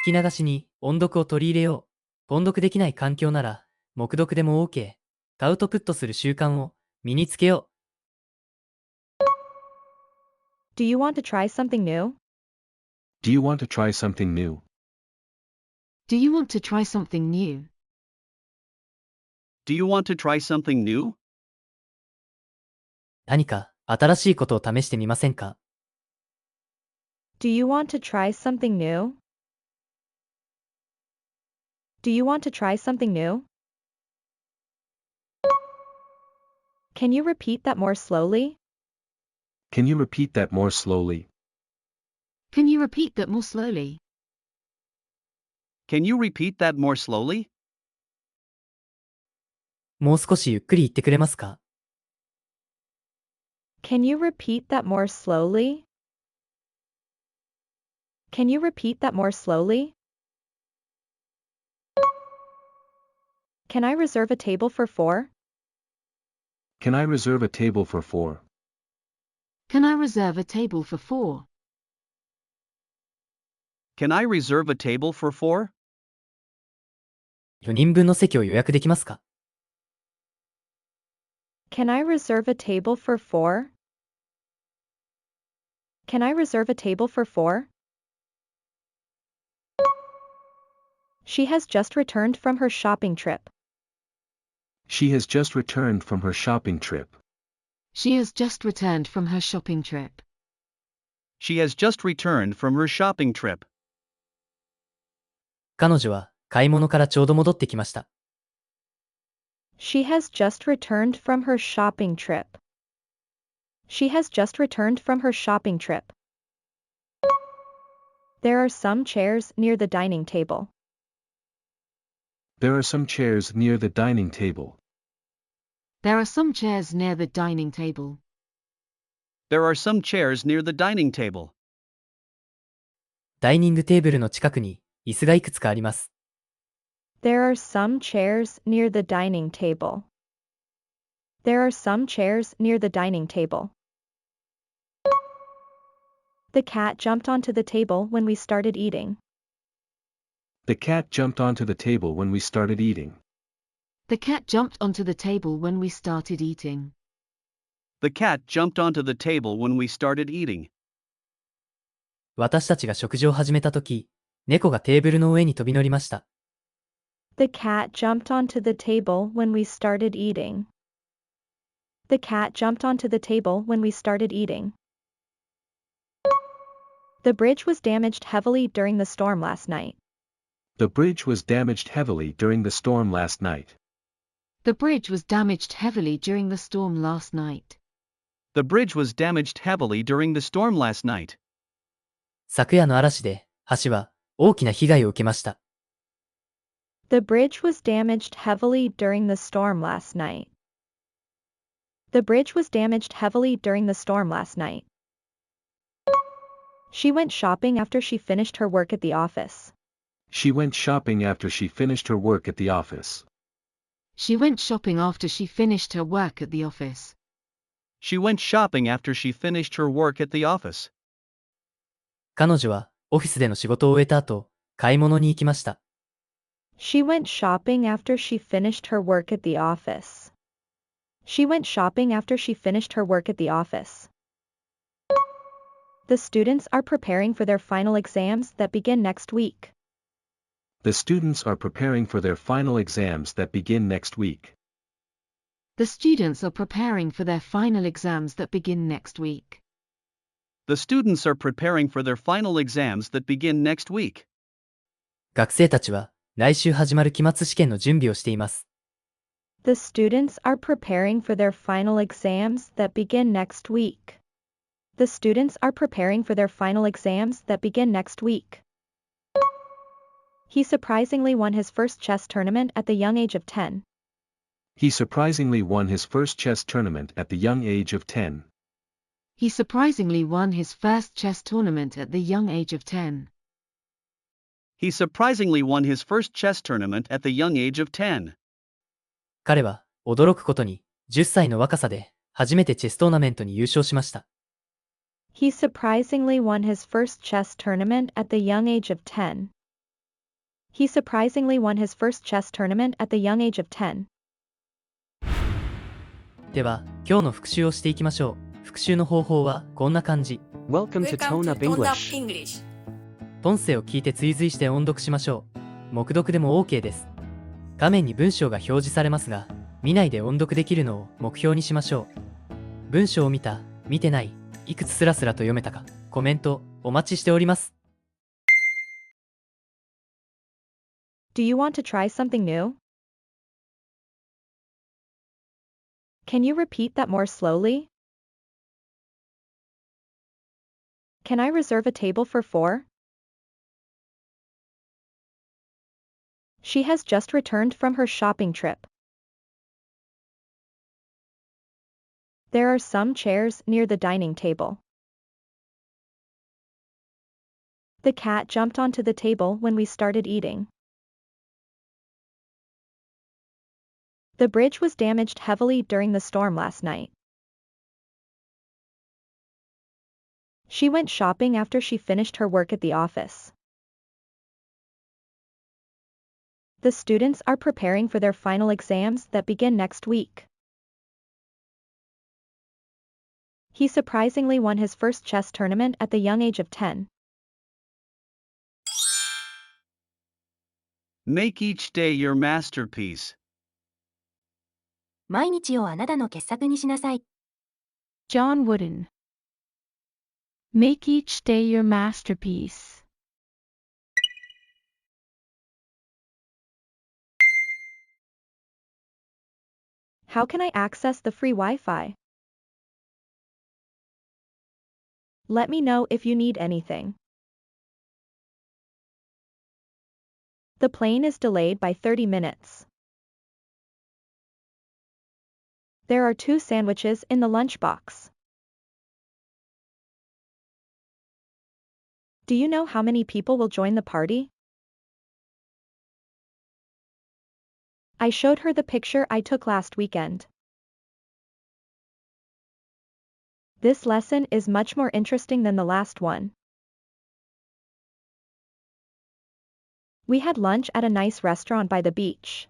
聞き流しに音読を取り入れよう。音読できない環境なら、黙読でも OK。アウトプットする習慣を身につけよう。Do you want to try something new? Do you want to try something new? Do you want to try something new? Do you want to try something new? 何か新しいことを試してみませんか？ Do you want to try something new? Do you want to try something new? Can you repeat that more slowly? Can you repeat that more slowly? Can you repeat that more slowly? Can you repeat that more slowly? もう少しゆっくり言ってくれますか？ Can you repeat that more slowly? Can you repeat that more slowly? Can I reserve a table for 4? Can I reserve a table for 4? Can I reserve a table for 4? Can I reserve a table for 4? 4人分の席を予約できますか？ Can I reserve a table for 4? Can I reserve a table for 4? She has just returned from her shopping trip. She has just returned from her shopping trip. She has just returned from her shopping trip. She has just returned from her shopping trip. 彼女は買い物からちょうど戻ってきました。She has just returned from her shopping trip. She has just returned from her shopping trip. There are some chairs near the dining table. There are some chairs near the dining table. There are some chairs near the dining table. There are some chairs near the dining table. ダイニングテーブルの近くに椅子がいくつかあります。There are some chairs near the dining table. There are some chairs near the dining table. The cat jumped onto the table when we started eating. The cat jumped onto the table when we started eating. The cat jumped onto the table when we started eating. The cat jumped onto the table when we started eating. 私たちが食事を始めたとき、猫がテーブルの上に飛び乗りました。The cat jumped onto the table when we started eating. The cat jumped onto the table when we started eating. The bridge was damaged heavily during the storm last night. The bridge was damaged heavily during the storm last night. The bridge was damaged heavily during the storm last night. The bridge was damaged heavily during the storm last night. 昨夜の嵐で橋は大きな被害を受けました。The bridge was damaged heavily during the storm last night. The bridge was damaged heavily during the storm last night. She went shopping after she finished her work at the office. She went shopping after she finished her work at the office. She went shopping after she finished her work at the office. She went shopping after she finished her work at the office. 彼女はオフィスでの仕事を終えた後、買い物に行きました。She went shopping after she finished her work at the office. She went shopping after she finished her work at the office. The students are preparing for their final exams that begin next week. The students are preparing for their final exams that begin next week. The students are preparing for their final exams that begin next week. The students are preparing for their final exams that begin next week. 学生たちは来週始まる期末試験の準備をしています。The students are preparing for their final exams that begin next week. The students are preparing for their final exams that begin next week. He surprisingly won his first chess tournament at the young age of 10. He surprisingly won his first chess tournament at the young age of 10. He surprisingly won his first chess tournament at the young age of 10. He surprisingly won his first chess tournament at the young age of 10. 彼は驚くことに10歳の若さで初めてチェストーナメントに優勝しました。He surprisingly won his first chess tournament at the young age of 10. He surprisingly won his first chess tournament at the young age of 10. では、今日の復習をしていきましょう。復習の方法はこんな感じ。Welcome to Tone Up English. 音声を聞いて追随して音読しましょう。黙読でも OK です。画面に文章が表示されますが、見ないで音読できるのを目標にしましょう。文章を見た、見てない、いくつスラスラと読めたか、コメントお待ちしております。Do you want to try something new? Can you repeat that more slowly? Can I reserve a table for 4? She has just returned from her shopping trip. There are some chairs near the dining table. The cat jumped onto the table when we started eating. The bridge was damaged heavily during the storm last night. She went shopping after she finished her work at the office. The students are preparing for their final exams that begin next week. He surprisingly won his first chess tournament at the young age of 10. Make each day your masterpiece. 毎日をあなたの傑作にしなさい。John Wooden. Make each day your masterpiece. How can I access the free Wi-Fi? Let me know if you need anything. The plane is delayed by 30 minutes. There are 2 sandwiches in the lunchbox. Do you know how many people will join the party? I showed her the picture I took last weekend. This lesson is much more interesting than the last one. We had lunch at a nice restaurant by the beach.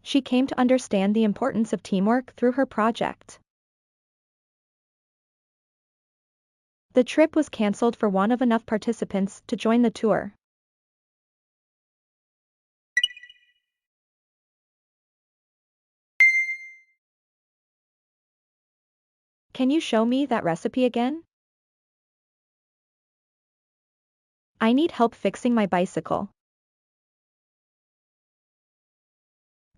She came to understand the importance of teamwork through her project. The trip was cancelled for want of enough participants to join the tour. Can you show me that recipe again? I need help fixing my bicycle.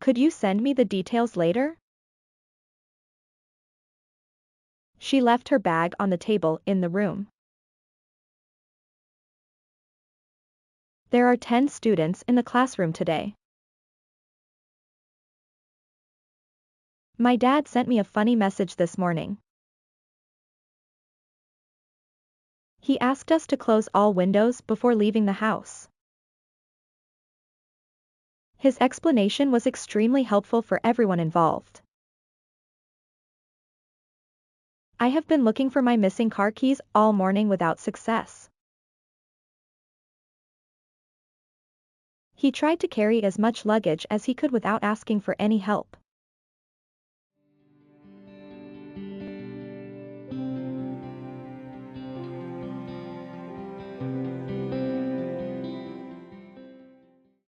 Could you send me the details later? She left her bag on the table in the room. There are 10 students in the classroom today. My dad sent me a funny message this morning. He asked us to close all windows before leaving the house. His explanation was extremely helpful for everyone involved. I have been looking for my missing car keys all morning without success. He tried to carry as much luggage as he could without asking for any help.